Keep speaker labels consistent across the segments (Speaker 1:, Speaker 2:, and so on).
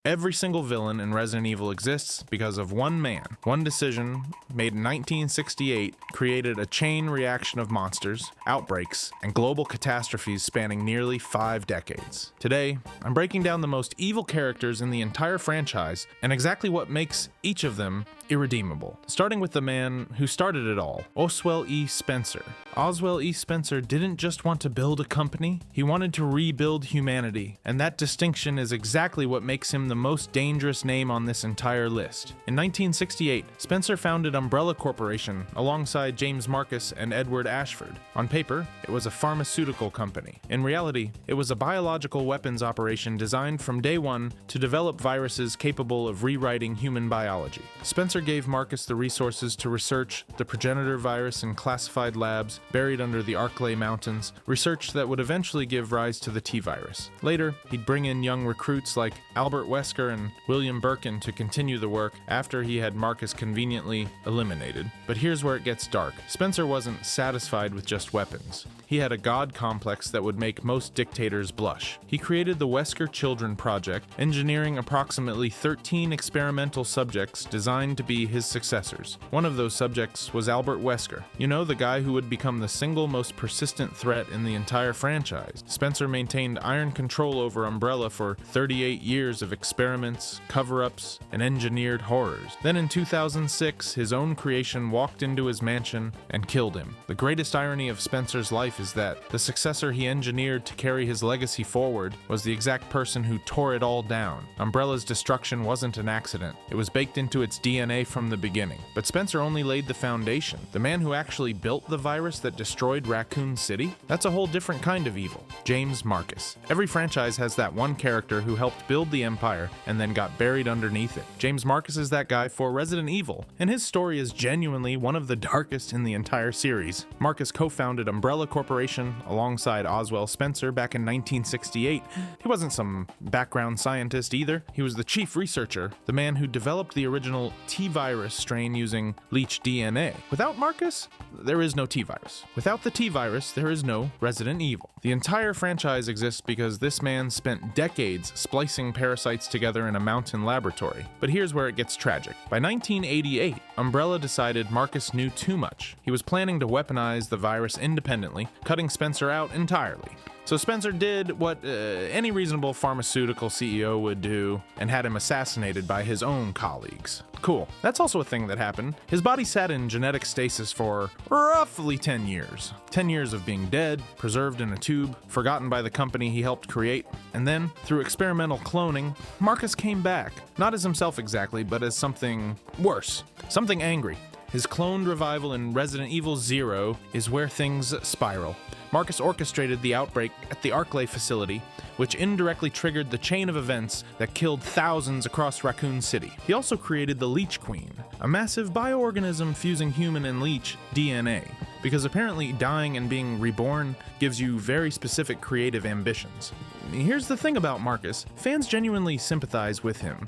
Speaker 1: Every single villain in Resident Evil exists because of one man. One decision, made in 1968, created a chain reaction of monsters, outbreaks, and global catastrophes spanning nearly 5 decades. Today, I'm breaking down the most evil characters in the entire franchise and exactly what makes each of them irredeemable. Starting with the man who started it all, Oswell E. Spencer. Oswell E. Spencer didn't just want to build a company, he wanted to rebuild humanity, and that distinction is exactly what makes him the most dangerous name on this entire list. In 1968, Spencer founded Umbrella Corporation alongside James Marcus and Edward Ashford. On paper, it was a pharmaceutical company. In reality, it was a biological weapons operation designed from day one to develop viruses capable of rewriting human biology. Spencer gave Marcus the resources to research the progenitor virus in classified labs buried under the Arklay Mountains, research that would eventually give rise to the T-virus. Later, he'd bring in young recruits like Albert Wesker and William Birkin to continue the work after he had Marcus conveniently eliminated. But here's where it gets dark. Spencer wasn't satisfied with just weapons. He had a god complex that would make most dictators blush. He created the Wesker Children Project, engineering approximately 13 experimental subjects designed to be his successors. One of those subjects was Albert Wesker. You know, the guy who would become the single most persistent threat in the entire franchise. Spencer maintained iron control over Umbrella for 38 years of experiments, cover-ups, and engineered horrors. Then in 2006, his own creation walked into his mansion and killed him. The greatest irony of Spencer's life is that the successor he engineered to carry his legacy forward was the exact person who tore it all down. Umbrella's destruction wasn't an accident. It was baked into its DNA from the beginning. But Spencer only laid the foundation. The man who actually built the virus that destroyed Raccoon City? That's a whole different kind of evil. James Marcus. Every franchise has that one character who helped build the empire and then got buried underneath it. James Marcus is that guy for Resident Evil, and his story is genuinely one of the darkest in the entire series. Marcus co-founded Umbrella Corporation alongside Oswell Spencer back in 1968. He wasn't some background scientist either. He was the chief researcher, the man who developed the original T-virus strain using leech DNA. Without Marcus, there is no T-virus. Without the T-virus, there is no Resident Evil. The entire franchise exists because this man spent decades splicing parasites together in a mountain laboratory. But here's where it gets tragic. By 1988, Umbrella decided Marcus knew too much. He was planning to weaponize the virus independently, cutting Spencer out entirely. So Spencer did what any reasonable pharmaceutical CEO would do and had him assassinated by his own colleagues. Cool. That's also a thing that happened. His body sat in genetic stasis for roughly 10 years. 10 years of being dead, preserved in a tube, forgotten by the company he helped create, and then, through experimental cloning, Marcus came back. Not as himself exactly, but as something worse. Something angry. His cloned revival in Resident Evil 0 is where things spiral. Marcus orchestrated the outbreak at the Arklay facility, which indirectly triggered the chain of events that killed thousands across Raccoon City. He also created the Leech Queen, a massive bioorganism fusing human and leech DNA, because apparently dying and being reborn gives you very specific creative ambitions. Here's the thing about Marcus, fans genuinely sympathize with him.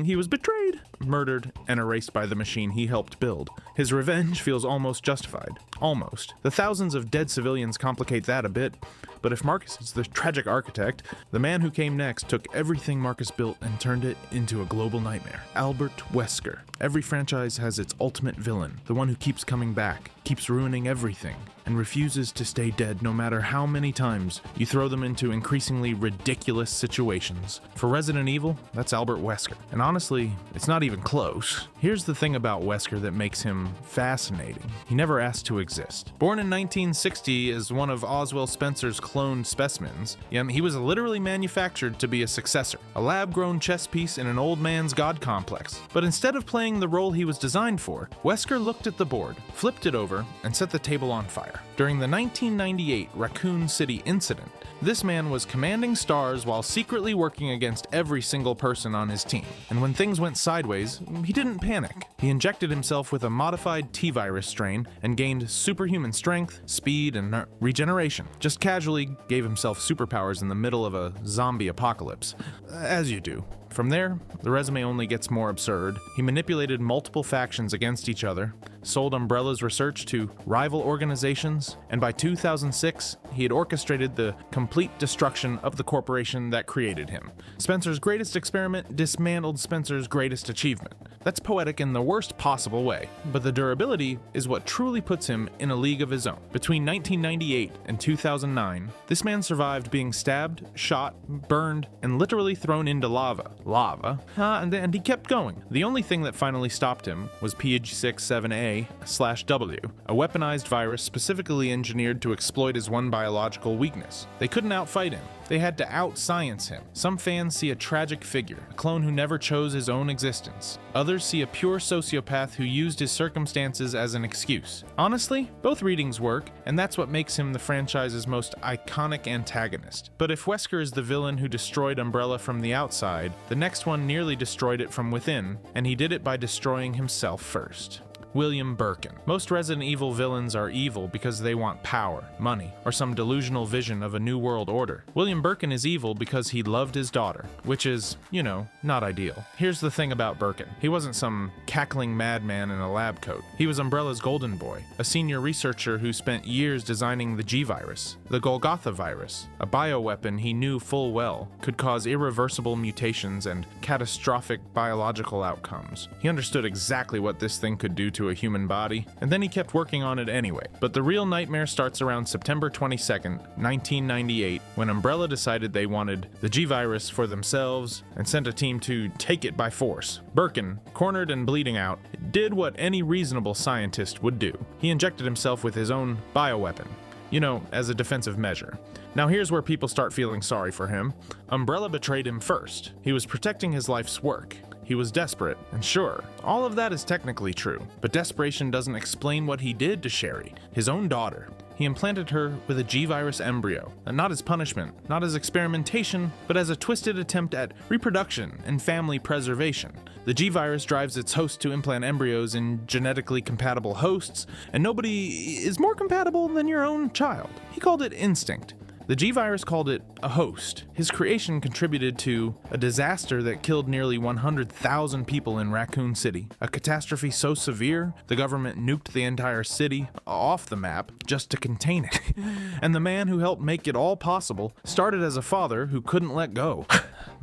Speaker 1: He was betrayed, murdered, and erased by the machine he helped build. His revenge feels almost justified. Almost. The thousands of dead civilians complicate that a bit, but if Marcus is the tragic architect, the man who came next took everything Marcus built and turned it into a global nightmare. Albert Wesker. Every franchise has its ultimate villain, the one who keeps coming back, keeps ruining everything, and refuses to stay dead no matter how many times you throw them into increasingly ridiculous situations. For Resident Evil, that's Albert Wesker. And honestly, it's not even close. Here's the thing about Wesker that makes him fascinating. He never asked to exist. Born in 1960 as one of Oswell Spencer's cloned specimens, he was literally manufactured to be a successor, a lab-grown chess piece in an old man's god complex. But instead of playing the role he was designed for, Wesker looked at the board, flipped it over, and set the table on fire. During the 1998 Raccoon City incident, this man was commanding stars while secretly working against every single person on his team. And when things went sideways, he didn't panic. He injected himself with a modified T-virus strain and gained superhuman strength, speed, and regeneration. Just casually gave himself superpowers in the middle of a zombie apocalypse. As you do. From there, the resume only gets more absurd. He manipulated multiple factions against each other, sold Umbrella's research to rival organizations, and by 2006, he had orchestrated the complete destruction of the corporation that created him. Spencer's greatest experiment dismantled Spencer's greatest achievement. That's poetic in the worst possible way, but the durability is what truly puts him in a league of his own. Between 1998 and 2009, this man survived being stabbed, shot, burned, and literally thrown into lava. And he kept going. The only thing that finally stopped him was PH67A/W, a weaponized virus specifically engineered to exploit his one biological weakness. They couldn't outfight him. They had to out-science him. Some fans see a tragic figure, a clone who never chose his own existence. Others see a pure sociopath who used his circumstances as an excuse. Honestly, both readings work, and that's what makes him the franchise's most iconic antagonist. But if Wesker is the villain who destroyed Umbrella from the outside, the next one nearly destroyed it from within, and he did it by destroying himself first. William Birkin. Most Resident Evil villains are evil because they want power, money, or some delusional vision of a new world order. William Birkin is evil because he loved his daughter, which is, not ideal. Here's the thing about Birkin. He wasn't some cackling madman in a lab coat. He was Umbrella's golden boy, a senior researcher who spent years designing the G-Virus, the Golgotha virus, a bioweapon he knew full well could cause irreversible mutations and catastrophic biological outcomes. He understood exactly what this thing could do to a human body, and then he kept working on it anyway. But the real nightmare starts around September 22nd, 1998, when Umbrella decided they wanted the G-Virus for themselves and sent a team to take it by force. Birkin, cornered and bleeding out, did what any reasonable scientist would do. He injected himself with his own bioweapon, as a defensive measure. Now here's where people start feeling sorry for him. Umbrella betrayed him first. He was protecting his life's work. He was desperate, and sure, all of that is technically true, but desperation doesn't explain what he did to Sherry, his own daughter. He implanted her with a G-Virus embryo, and not as punishment, not as experimentation, but as a twisted attempt at reproduction and family preservation. The G-Virus drives its host to implant embryos in genetically compatible hosts, and nobody is more compatible than your own child. He called it instinct. The G-Virus called it a host. His creation contributed to a disaster that killed nearly 100,000 people in Raccoon City, a catastrophe so severe the government nuked the entire city off the map just to contain it. And the man who helped make it all possible started as a father who couldn't let go.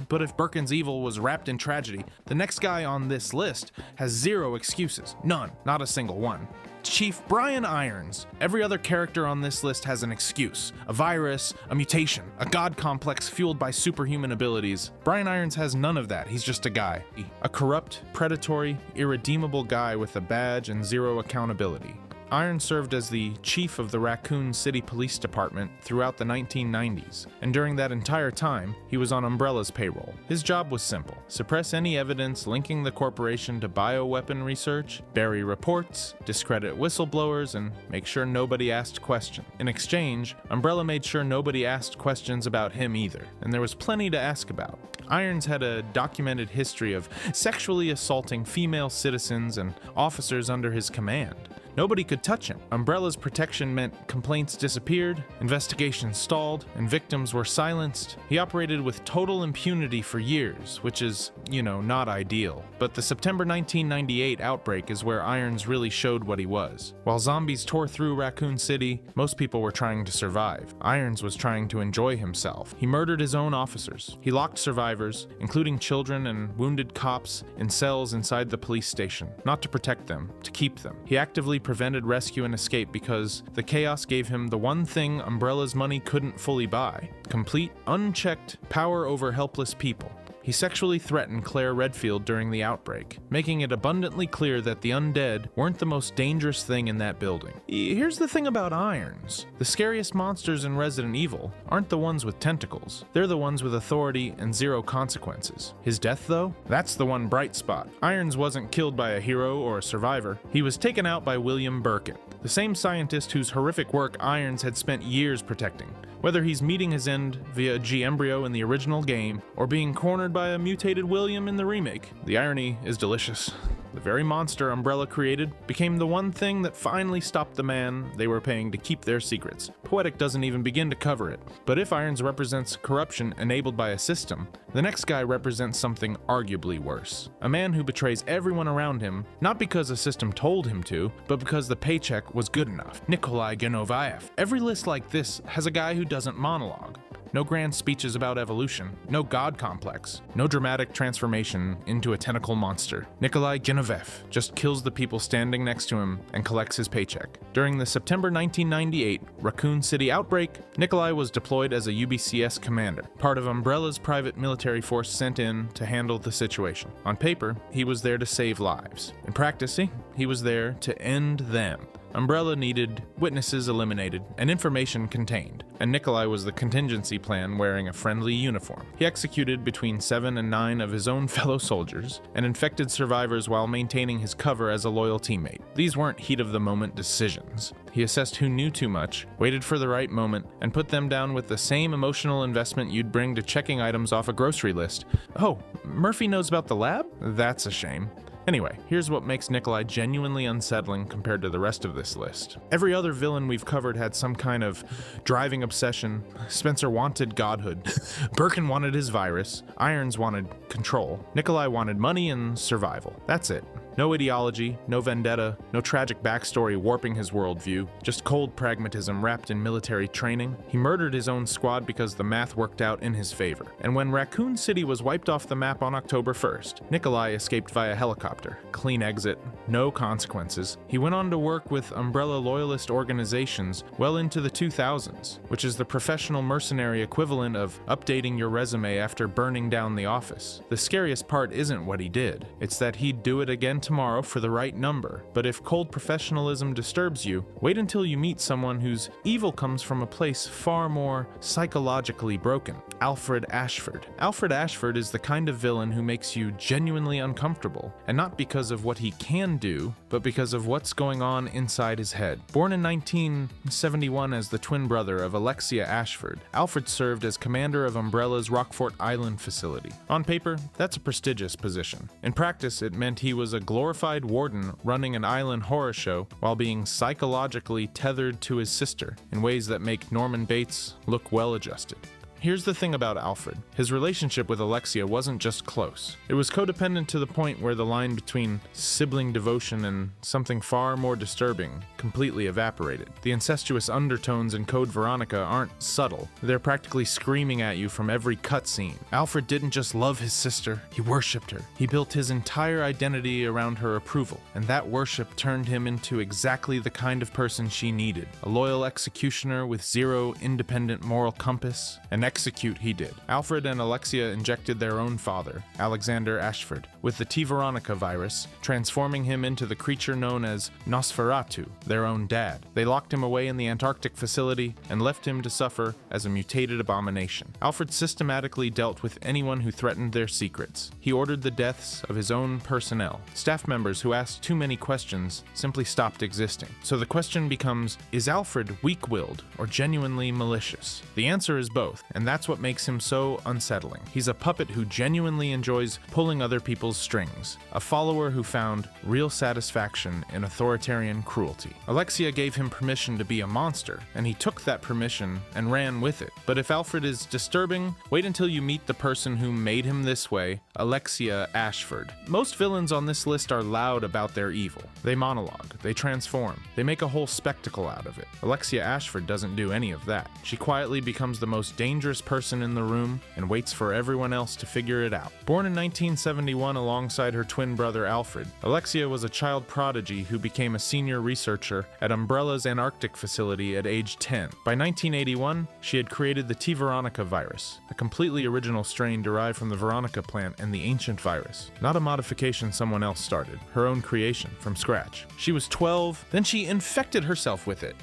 Speaker 1: But if Birkin's evil was wrapped in tragedy, the next guy on this list has zero excuses. None. Not a single one. Chief Brian Irons. Every other character on this list has an excuse. A virus, a mutation, a god complex fueled by superhuman abilities. Brian Irons has none of that. He's just a guy. A corrupt, predatory, irredeemable guy with a badge and zero accountability. Irons served as the chief of the Raccoon City Police Department throughout the 1990s, and during that entire time, he was on Umbrella's payroll. His job was simple: suppress any evidence linking the corporation to bioweapon research, bury reports, discredit whistleblowers, and make sure nobody asked questions. In exchange, Umbrella made sure nobody asked questions about him either, and there was plenty to ask about. Irons had a documented history of sexually assaulting female citizens and officers under his command. Nobody could touch him. Umbrella's protection meant complaints disappeared, investigations stalled, and victims were silenced. He operated with total impunity for years, which is, not ideal. But the September 1998 outbreak is where Irons really showed what he was. While zombies tore through Raccoon City, most people were trying to survive. Irons was trying to enjoy himself. He murdered his own officers. He locked survivors, including children and wounded cops, in cells inside the police station, not to protect them, to keep them. He actively prevented rescue and escape because the chaos gave him the one thing Umbrella's money couldn't fully buy: complete, unchecked power over helpless people. He sexually threatened Claire Redfield during the outbreak, making it abundantly clear that the undead weren't the most dangerous thing in that building. Here's the thing about Irons. The scariest monsters in Resident Evil aren't the ones with tentacles. They're the ones with authority and zero consequences. His death, though? That's the one bright spot. Irons wasn't killed by a hero or a survivor. He was taken out by William Birkin, the same scientist whose horrific work Irons had spent years protecting. Whether he's meeting his end via a G-embryo in the original game, or being cornered by a mutated William in the remake, the irony is delicious. the very monster Umbrella created, became the one thing that finally stopped the man they were paying to keep their secrets. Poetic doesn't even begin to cover it. But if Irons represents corruption enabled by a system, the next guy represents something arguably worse. A man who betrays everyone around him, not because a system told him to, but because the paycheck was good enough. Nikolai Genovaev. Every list like this has a guy who doesn't monologue. No grand speeches about evolution, no god complex, no dramatic transformation into a tentacle monster. Nikolai Genovaev just kills the people standing next to him and collects his paycheck. During the September 1998 Raccoon City outbreak, Nikolai was deployed as a UBCS commander, part of Umbrella's private military force sent in to handle the situation. On paper, he was there to save lives. In practice, he was there to end them. Umbrella needed witnesses eliminated and information contained, and Nikolai was the contingency plan wearing a friendly uniform. He executed between 7 and 9 of his own fellow soldiers and infected survivors while maintaining his cover as a loyal teammate. These weren't heat-of-the-moment decisions. He assessed who knew too much, waited for the right moment, and put them down with the same emotional investment you'd bring to checking items off a grocery list. Oh, Murphy knows about the lab? That's a shame. Anyway, here's what makes Nikolai genuinely unsettling compared to the rest of this list. Every other villain we've covered had some kind of driving obsession. Spencer wanted godhood. Birkin wanted his virus. Irons wanted control. Nikolai wanted money and survival. That's it. No ideology, no vendetta, no tragic backstory warping his worldview, just cold pragmatism wrapped in military training. He murdered his own squad because the math worked out in his favor. And when Raccoon City was wiped off the map on October 1st, Nikolai escaped via helicopter. Clean exit, no consequences. He went on to work with Umbrella loyalist organizations well into the 2000s, which is the professional mercenary equivalent of updating your resume after burning down the office. The scariest part isn't what he did, it's that he'd do it again tomorrow for the right number. But if cold professionalism disturbs you, wait until you meet someone whose evil comes from a place far more psychologically broken. Alfred Ashford. Alfred Ashford is the kind of villain who makes you genuinely uncomfortable, and not because of what he can do, but because of what's going on inside his head. Born in 1971 as the twin brother of Alexia Ashford, Alfred served as commander of Umbrella's Rockfort Island facility. On paper, that's a prestigious position. In practice, it meant he was a glorified warden running an island horror show while being psychologically tethered to his sister in ways that make Norman Bates look well-adjusted. Here's the thing about Alfred. His relationship with Alexia wasn't just close. It was codependent to the point where the line between sibling devotion and something far more disturbing completely evaporated. The incestuous undertones in Code Veronica aren't subtle. They're practically screaming at you from every cutscene. Alfred didn't just love his sister, he worshipped her. He built his entire identity around her approval, and that worship turned him into exactly the kind of person she needed. A loyal executioner with zero independent moral compass, and execute he did. Alfred and Alexia injected their own father, Alexander Ashford, with the T. Veronica virus, transforming him into the creature known as Nosferatu, their own dad. They locked him away in the Antarctic facility and left him to suffer as a mutated abomination. Alfred systematically dealt with anyone who threatened their secrets. He ordered the deaths of his own personnel. Staff members who asked too many questions simply stopped existing. So the question becomes, is Alfred weak-willed or genuinely malicious? The answer is both, and that's what makes him so unsettling. He's a puppet who genuinely enjoys pulling other people's strings, a follower who found real satisfaction in authoritarian cruelty. Alexia gave him permission to be a monster, and he took that permission and ran with it. But if Alfred is disturbing, wait until you meet the person who made him this way, Alexia Ashford. Most villains on this list are loud about their evil. They monologue, they transform, they make a whole spectacle out of it. Alexia Ashford doesn't do any of that. She quietly becomes the most dangerous person in the room and waits for everyone else to figure it out. Born in 1971 alongside her twin brother Alfred, Alexia was a child prodigy who became a senior researcher at Umbrella's Antarctic facility at age 10. By 1981, she had created the T. Veronica virus, a completely original strain derived from the Veronica plant and the ancient virus. Not a modification someone else started, her own creation from scratch. She was 12, then she infected herself with it.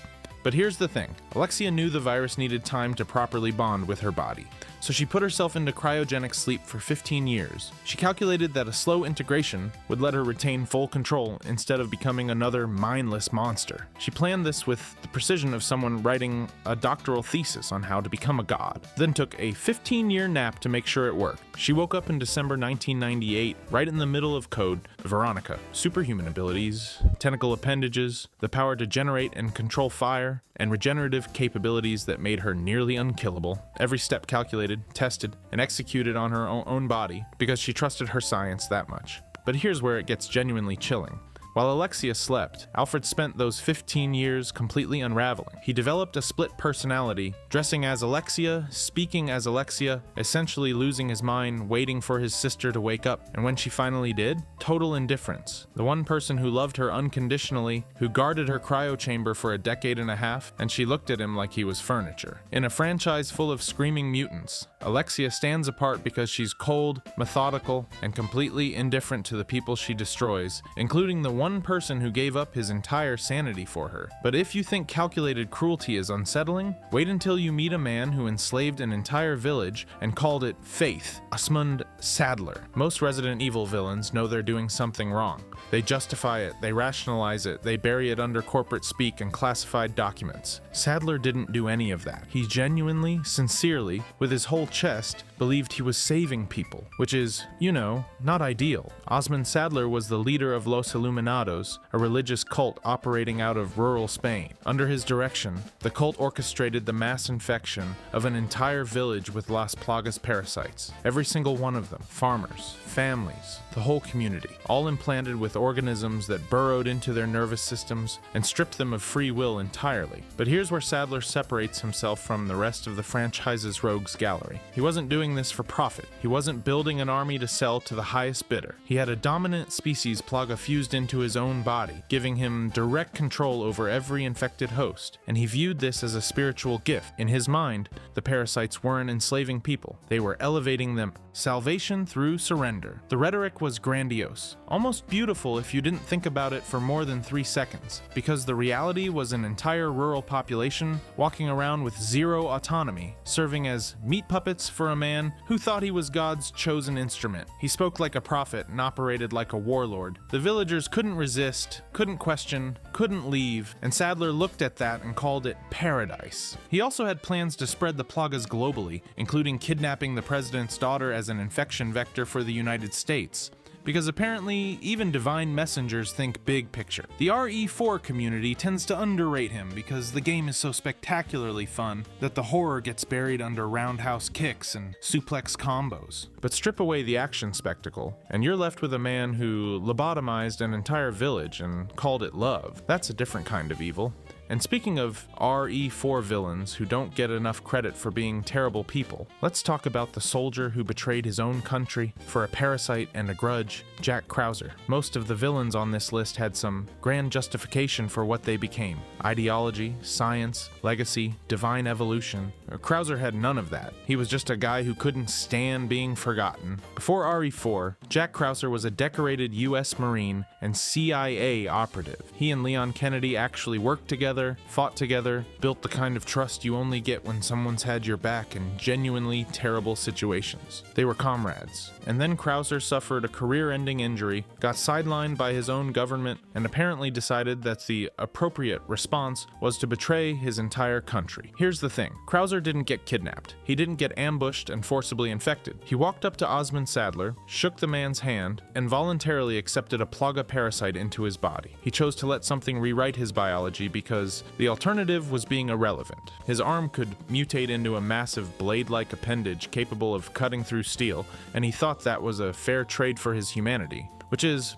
Speaker 1: But here's the thing, Alexia knew the virus needed time to properly bond with her body. so she put herself into cryogenic sleep for 15 years. She calculated that a slow integration would let her retain full control instead of becoming another mindless monster. She planned this with the precision of someone writing a doctoral thesis on how to become a god, then took a 15-year nap to make sure it worked. She woke up in December 1998, right in the middle of code. Veronica, superhuman abilities, tentacle appendages, the power to generate and control fire, and regenerative capabilities that made her nearly unkillable. Every step calculated, tested, and executed on her own body because she trusted her science that much. But here's where it gets genuinely chilling. While Alexia slept, Alfred spent those 15 years completely unraveling. He developed a split personality, dressing as Alexia, speaking as Alexia, essentially losing his mind, waiting for his sister to wake up. And when she finally did, total indifference. The one person who loved her unconditionally, who guarded her cryo chamber for a decade and a half, and she looked at him like he was furniture. In a franchise full of screaming mutants, Alexia stands apart because she's cold, methodical, and completely indifferent to the people she destroys, including the one person who gave up his entire sanity for her. But if you think calculated cruelty is unsettling, wait until you meet a man who enslaved an entire village and called it faith, Osmund Saddler. Most Resident Evil villains know they're doing something wrong. They justify it, they rationalize it, they bury it under corporate speak and classified documents. Saddler didn't do any of that. He genuinely, sincerely, with his whole chest, believed he was saving people, which is, not ideal. Osmund Saddler was the leader of Los Illuminados, a religious cult operating out of rural Spain. Under his direction, the cult orchestrated the mass infection of an entire village with Las Plagas parasites. Every single one of them, farmers, families, the whole community, all implanted with organisms that burrowed into their nervous systems and stripped them of free will entirely. But here's where Saddler separates himself from the rest of the franchise's rogues gallery. He wasn't doing this for profit. He wasn't building an army to sell to the highest bidder. He had a dominant species Plaga fused into his own body, giving him direct control over every infected host, and he viewed this as a spiritual gift. In his mind, the parasites weren't enslaving people. They were elevating them. Salvation through surrender. The rhetoric was grandiose, almost beautiful if you didn't think about it for more than 3 seconds, because the reality was an entire rural population walking around with zero autonomy, serving as meat puppets for a man who thought he was God's chosen instrument. He spoke like a prophet and operated like a warlord. The villagers couldn't resist, couldn't question, couldn't leave, and Saddler looked at that and called it paradise. He also had plans to spread the plagas globally, including kidnapping the president's daughter as an infection vector for the United States. Because apparently, even divine messengers think big picture. The RE4 community tends to underrate him because the game is so spectacularly fun that the horror gets buried under roundhouse kicks and suplex combos. But strip away the action spectacle, and you're left with a man who lobotomized an entire village and called it love. That's a different kind of evil. And speaking of RE4 villains who don't get enough credit for being terrible people, let's talk about the soldier who betrayed his own country for a parasite and a grudge, Jack Krauser. Most of the villains on this list had some grand justification for what they became. Ideology, science, legacy, divine evolution. Krauser had none of that. He was just a guy who couldn't stand being forgotten. Before RE4, Jack Krauser was a decorated US Marine and CIA operative. He and Leon Kennedy actually worked together, fought together, built the kind of trust you only get when someone's had your back in genuinely terrible situations. They were comrades. And then Krauser suffered a career-ending injury, got sidelined by his own government, and apparently decided that the appropriate response was to betray his entire country. Here's the thing. Krauser didn't get kidnapped. He didn't get ambushed and forcibly infected. He walked up to Osmund Saddler, shook the man's hand, and voluntarily accepted a plaga parasite into his body. He chose to let something rewrite his biology because the alternative was being irrelevant. His arm could mutate into a massive blade-like appendage capable of cutting through steel, and he thought that was a fair trade for his humanity. Which is,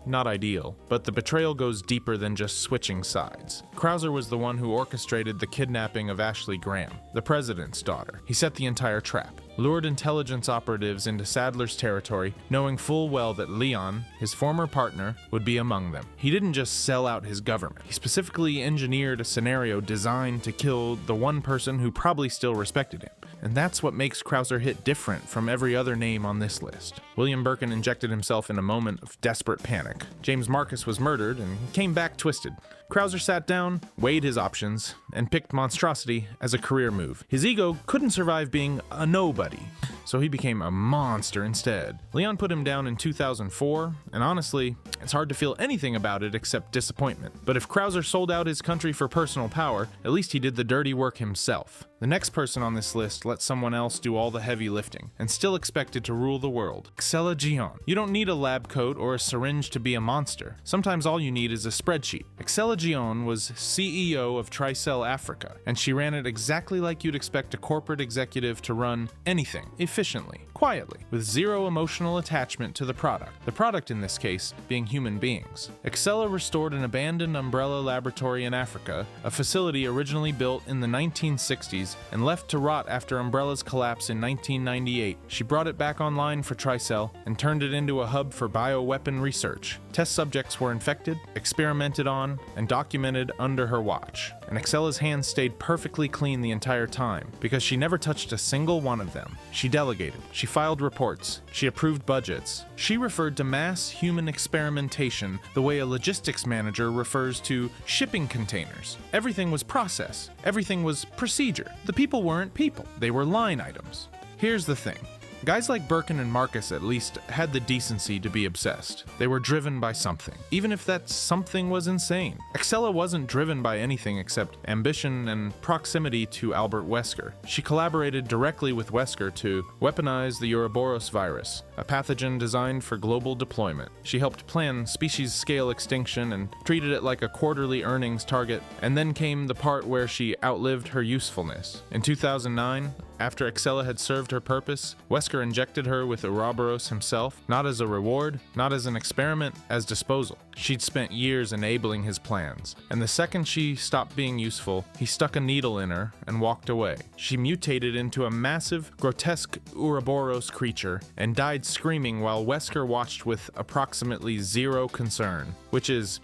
Speaker 1: not ideal, but the betrayal goes deeper than just switching sides. Krauser was the one who orchestrated the kidnapping of Ashley Graham, the president's daughter. He set the entire trap, lured intelligence operatives into Saddler's territory, knowing full well that Leon, his former partner, would be among them. He didn't just sell out his government. He specifically engineered a scenario designed to kill the one person who probably still respected him. And that's what makes Krauser hit different from every other name on this list. William Birkin injected himself in a moment of desperate panic. James Marcus was murdered and came back twisted. Krauser sat down, weighed his options, and picked monstrosity as a career move. His ego couldn't survive being a nobody, so he became a monster instead. Leon put him down in 2004, and honestly, it's hard to feel anything about it except disappointment. But if Krauser sold out his country for personal power, at least he did the dirty work himself. The next person on this list let someone else do all the heavy lifting, and still expected to rule the world. Xela Gion. You don't need a lab coat or a syringe to be a monster. Sometimes all you need is a spreadsheet. Xela Gion was CEO of Tricell Africa, and she ran it exactly like you'd expect a corporate executive to run anything, efficiently, quietly, with zero emotional attachment to the product. The product in this case being human beings. Xela restored an abandoned Umbrella laboratory in Africa, a facility originally built in the 1960s and left to rot after Umbrella's collapse in 1998. She brought it back online for Tricell and turned it into a hub for bioweapon research. Test subjects were infected, experimented on, and documented under her watch. And Xela's hands stayed perfectly clean the entire time, because she never touched a single one of them. She delegated, she filed reports, she approved budgets. She referred to mass human experimentation the way a logistics manager refers to shipping containers. Everything was process, everything was procedure. The people weren't people, they were line items. Here's the thing. Guys like Birkin and Marcus at least had the decency to be obsessed. They were driven by something, even if that something was insane. Xela wasn't driven by anything except ambition and proximity to Albert Wesker. She collaborated directly with Wesker to weaponize the Ouroboros virus, a pathogen designed for global deployment. She helped plan species-scale extinction and treated it like a quarterly earnings target, and then came the part where she outlived her usefulness. In 2009, after Xela had served her purpose, Wesker injected her with Ouroboros himself, not as a reward, not as an experiment, as disposal. She'd spent years enabling his plans, and the second she stopped being useful, he stuck a needle in her and walked away. She mutated into a massive, grotesque Ouroboros creature and died screaming while Wesker watched with approximately zero concern, which is,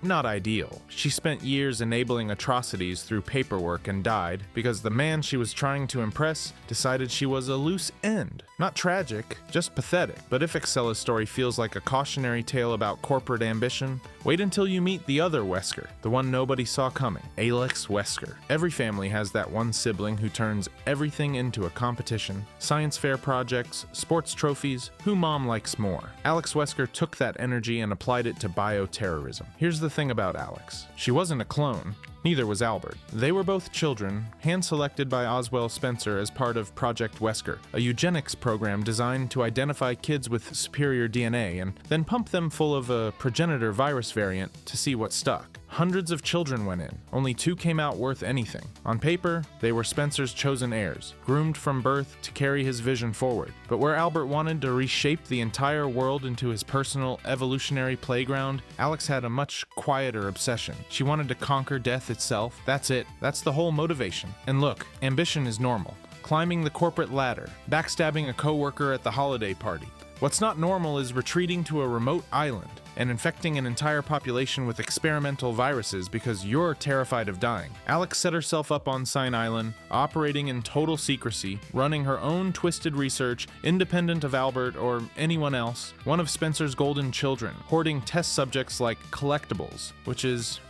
Speaker 1: not ideal. She spent years enabling atrocities through paperwork and died because the man she was trying to impress decided she was a loose end. Not tragic, just pathetic. But if Xela's story feels like a cautionary tale about corporate ambition, wait until you meet the other Wesker, the one nobody saw coming, Alex Wesker. Every family has that one sibling who turns everything into a competition, science fair projects, sports trophies, who mom likes more. Alex Wesker took that energy and applied it to bioterrorism. Here's the thing about Alex. She wasn't a clone. Neither was Albert. They were both children, hand-selected by Oswell Spencer as part of Project Wesker, a eugenics program designed to identify kids with superior DNA and then pump them full of a progenitor virus variant to see what stuck. Hundreds of children went in. Only 2 came out worth anything. On paper, they were Spencer's chosen heirs, groomed from birth to carry his vision forward. But where Albert wanted to reshape the entire world into his personal evolutionary playground, Alex had a much quieter obsession. She wanted to conquer death itself. That's it. That's the whole motivation. And look, ambition is normal. Climbing the corporate ladder, backstabbing a coworker at the holiday party. What's not normal is retreating to a remote island and infecting an entire population with experimental viruses because you're terrified of dying. Alex set herself up on Sign Island, operating in total secrecy, running her own twisted research, independent of Albert or anyone else, one of Spencer's golden children, hoarding test subjects like collectibles, which is,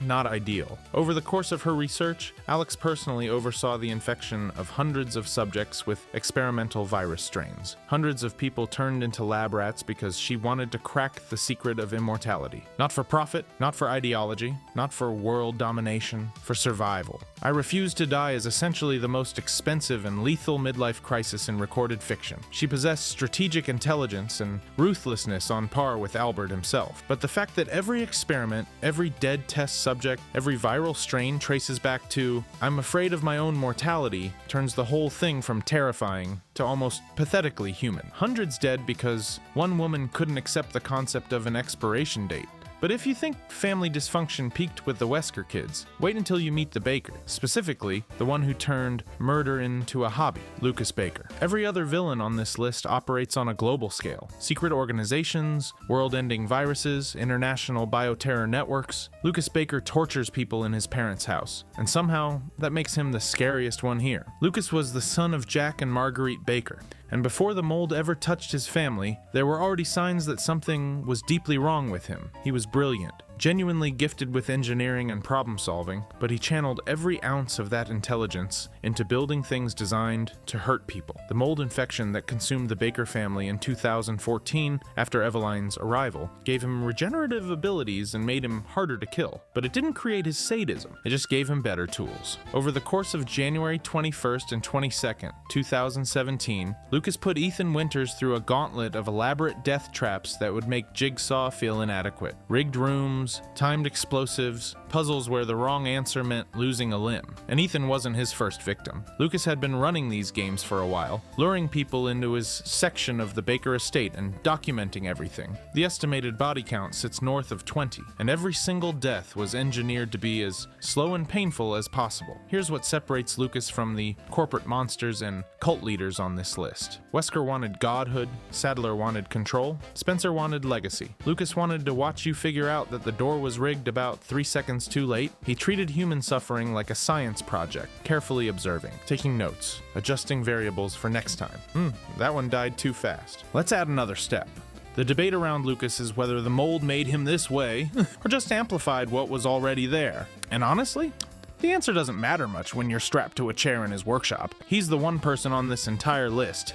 Speaker 1: not ideal. Over the course of her research, Alex personally oversaw the infection of hundreds of subjects with experimental virus strains. Hundreds of people turned into lab rats because she wanted to crack the secret of immortality. Not for profit, not for ideology, not for world domination, for survival. I Refuse to Die is essentially the most expensive and lethal midlife crisis in recorded fiction. She possessed strategic intelligence and ruthlessness on par with Albert himself. But the fact that every experiment, every dead test subject, every viral strain traces back to, "I'm afraid of my own mortality," turns the whole thing from terrifying to almost pathetically human. Hundreds dead because one woman couldn't accept the concept of an expiration date. But if you think family dysfunction peaked with the Wesker kids, wait until you meet the Baker, specifically the one who turned murder into a hobby, Lucas Baker. Every other villain on this list operates on a global scale. Secret organizations, world-ending viruses, international bioterror networks. Lucas Baker tortures people in his parents' house, and somehow that makes him the scariest one here. Lucas was the son of Jack and Marguerite Baker, and before the mold ever touched his family, there were already signs that something was deeply wrong with him. He was brilliant, genuinely gifted with engineering and problem solving, but he channeled every ounce of that intelligence into building things designed to hurt people. The mold infection that consumed the Baker family in 2014 after Eveline's arrival gave him regenerative abilities and made him harder to kill, but it didn't create his sadism, it just gave him better tools. Over the course of January 21st and 22nd, 2017, Lucas put Ethan Winters through a gauntlet of elaborate death traps that would make Jigsaw feel inadequate. Rigged rooms, timed explosives, puzzles where the wrong answer meant losing a limb. And Ethan wasn't his first victim. Lucas had been running these games for a while, luring people into his section of the Baker estate and documenting everything. The estimated body count sits north of 20, and every single death was engineered to be as slow and painful as possible. Here's what separates Lucas from the corporate monsters and cult leaders on this list. Wesker wanted godhood, Sadler wanted control, Spencer wanted legacy. Lucas wanted to watch you figure out that the door was rigged about 3 seconds too late. He treated human suffering like a science project, carefully observing, taking notes, adjusting variables for next time. That one died too fast. Let's add another step. The debate around Lucas is whether the mold made him this way, or just amplified what was already there. And honestly, the answer doesn't matter much when you're strapped to a chair in his workshop. He's the one person on this entire list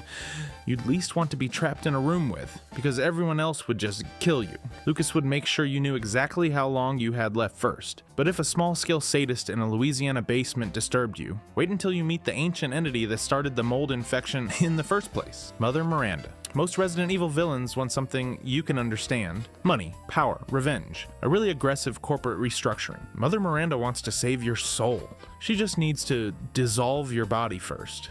Speaker 1: you'd least want to be trapped in a room with, because everyone else would just kill you. Lucas would make sure you knew exactly how long you had left first. But if a small-scale sadist in a Louisiana basement disturbed you, wait until you meet the ancient entity that started the mold infection in the first place, Mother Miranda. Most Resident Evil villains want something you can understand: money, power, revenge, a really aggressive corporate restructuring. Mother Miranda wants to save your soul. She just needs to dissolve your body first.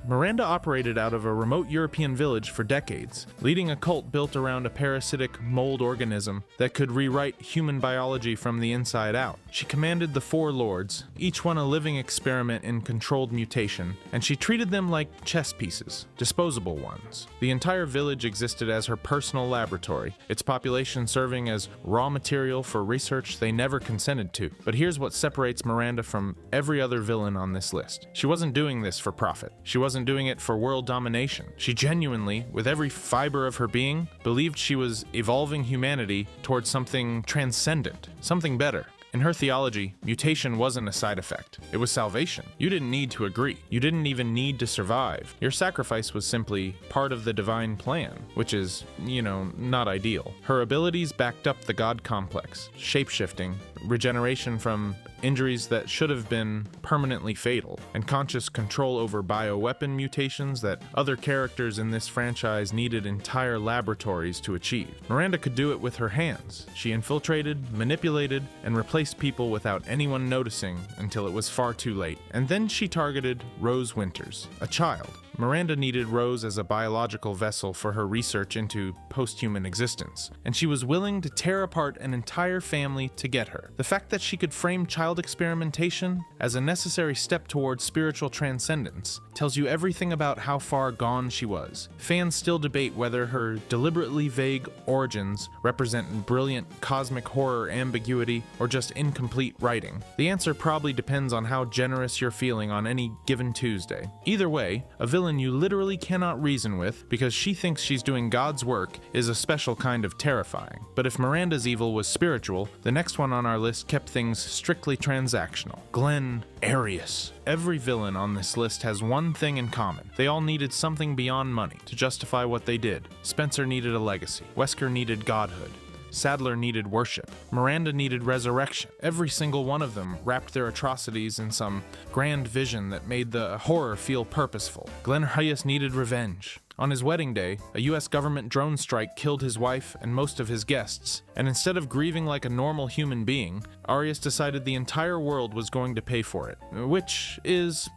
Speaker 1: Miranda operated out of a remote European village for decades, leading a cult built around a parasitic mold organism that could rewrite human biology from the inside out. She commanded the Four Lords, each one a living experiment in controlled mutation, and she treated them like chess pieces, disposable ones. The entire village existed as her personal laboratory, its population serving as raw material for research they never consented to. But here's what separates Miranda from every other villain on this list. She wasn't doing this for profit. She wasn't doing it for world domination. She genuinely, with every fiber of her being, believed she was evolving humanity towards something transcendent, something better. In her theology, mutation wasn't a side effect. It was salvation. You didn't need to agree. You didn't even need to survive. Your sacrifice was simply part of the divine plan, which is, not ideal. Her abilities backed up the God complex, shape-shifting, regeneration from injuries that should have been permanently fatal, and conscious control over bioweapon mutations that other characters in this franchise needed entire laboratories to achieve. Miranda could do it with her hands. She infiltrated, manipulated, and replaced people without anyone noticing until it was far too late. And then she targeted Rose Winters, a child. Miranda needed Rose as a biological vessel for her research into post-human existence, and she was willing to tear apart an entire family to get her. The fact that she could frame child experimentation as a necessary step towards spiritual transcendence tells you everything about how far gone she was. Fans still debate whether her deliberately vague origins represent brilliant cosmic horror ambiguity or just incomplete writing. The answer probably depends on how generous you're feeling on any given Tuesday. Either way, a villain you literally cannot reason with because she thinks she's doing God's work is a special kind of terrifying. But if Miranda's evil was spiritual, the next one on our list kept things strictly transactional. Glenn Arias. Every villain on this list has one thing in common. They all needed something beyond money to justify what they did. Spencer needed a legacy. Wesker needed godhood. Sadler needed worship. Miranda needed resurrection. Every single one of them wrapped their atrocities in some grand vision that made the horror feel purposeful. Glenn Arias needed revenge. On his wedding day, a US government drone strike killed his wife and most of his guests, and instead of grieving like a normal human being, Arias decided the entire world was going to pay for it, which is,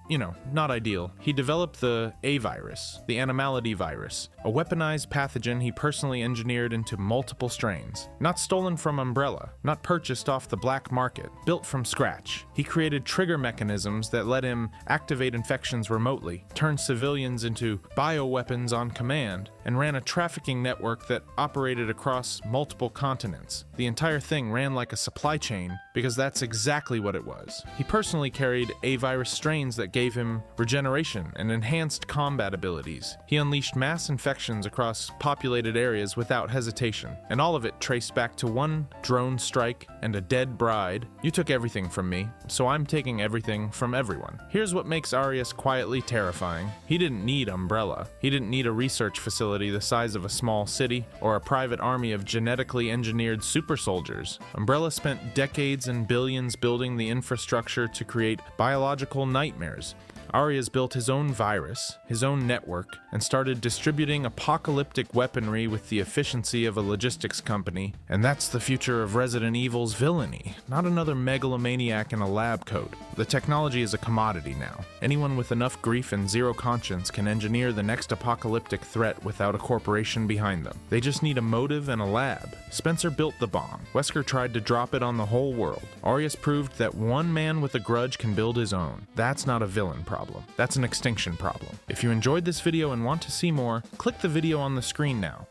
Speaker 1: not ideal. He developed the A virus, the Animality virus, a weaponized pathogen he personally engineered into multiple strains. Not stolen from Umbrella, not purchased off the black market, built from scratch. He created trigger mechanisms that let him activate infections remotely, turn civilians into bioweapons on command, and ran a trafficking network that operated across multiple continents. The entire thing ran like a supply chain because that's exactly what it was. He personally carried A-virus strains that gave him regeneration and enhanced combat abilities. He unleashed mass infections across populated areas without hesitation, and all of it traced back to one drone strike and a dead bride. You took everything from me, so I'm taking everything from everyone. Here's what makes Arias quietly terrifying. He didn't need Umbrella. He didn't need a research facility the size of a small city or a private army of genetically engineered super soldiers. Umbrella spent decades and billions building the infrastructure to create biological nightmares. Arias built his own virus, his own network, and started distributing apocalyptic weaponry with the efficiency of a logistics company. And that's the future of Resident Evil's villainy, not another megalomaniac in a lab coat. The technology is a commodity now. Anyone with enough grief and zero conscience can engineer the next apocalyptic threat without a corporation behind them. They just need a motive and a lab. Spencer built the bomb. Wesker tried to drop it on the whole world. Arias proved that one man with a grudge can build his own. That's not a villain problem. That's an extinction problem. If you enjoyed this video and want to see more, click the video on the screen now.